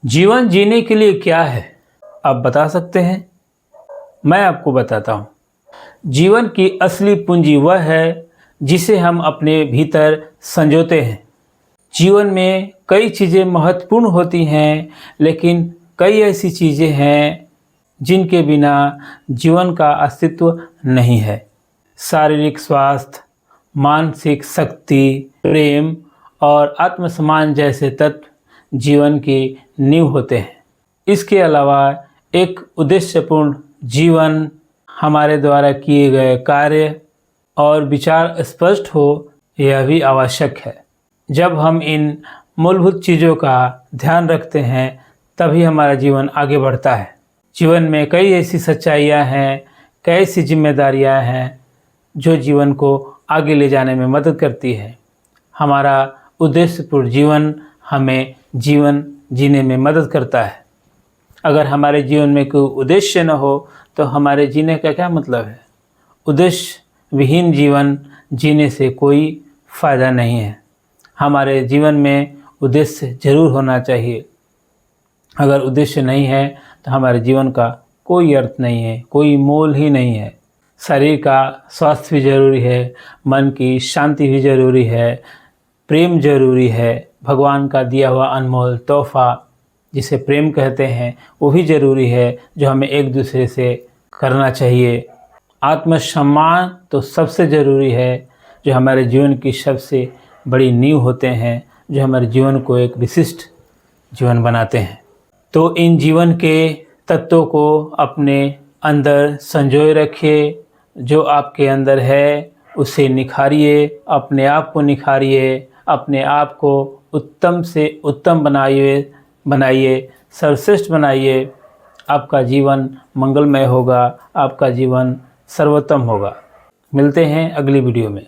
जीवन जीने के लिए क्या है, आप बता सकते हैं? मैं आपको बताता हूँ। जीवन की असली पूंजी वह है जिसे हम अपने भीतर संजोते हैं। जीवन में कई चीज़ें महत्वपूर्ण होती हैं, लेकिन कई ऐसी चीज़ें हैं जिनके बिना जीवन का अस्तित्व नहीं है। शारीरिक स्वास्थ्य, मानसिक शक्ति, प्रेम और आत्मसम्मान जैसे तत्व जीवन की नींव होते हैं। इसके अलावा एक उद्देश्यपूर्ण जीवन, हमारे द्वारा किए गए कार्य और विचार स्पष्ट हो, यह भी आवश्यक है। जब हम इन मूलभूत चीज़ों का ध्यान रखते हैं, तभी हमारा जीवन आगे बढ़ता है। जीवन में कई ऐसी सच्चाइयाँ हैं, कई ऐसी जिम्मेदारियाँ हैं जो जीवन को आगे ले जाने में मदद करती है। हमारा उद्देश्यपूर्ण जीवन हमें जीवन जीने में मदद करता है। अगर हमारे जीवन में कोई उद्देश्य न हो तो हमारे जीने का क्या मतलब है? उद्देश्य विहीन जीवन जीने से कोई फ़ायदा नहीं है। हमारे जीवन में उद्देश्य ज़रूर होना चाहिए। अगर उद्देश्य नहीं है तो हमारे जीवन का कोई अर्थ नहीं है, कोई मोल ही नहीं है। शरीर का स्वास्थ्य भी ज़रूरी है, मन की शांति भी ज़रूरी है, प्रेम ज़रूरी है। भगवान का दिया हुआ अनमोल तोहफ़ा जिसे प्रेम कहते हैं, वो भी ज़रूरी है, जो हमें एक दूसरे से करना चाहिए। आत्मसम्मान तो सबसे ज़रूरी है, जो हमारे जीवन की सबसे बड़ी नींव होते हैं, जो हमारे जीवन को एक विशिष्ट जीवन बनाते हैं। तो इन जीवन के तत्वों को अपने अंदर संजोए रखिए। जो आपके अंदर है उसे निखारिए, अपने आप को निखारिए, अपने आप को उत्तम से उत्तम बनाइए, सर्वश्रेष्ठ बनाइए। आपका जीवन मंगलमय होगा, आपका जीवन सर्वोत्तम होगा। मिलते हैं अगली वीडियो में।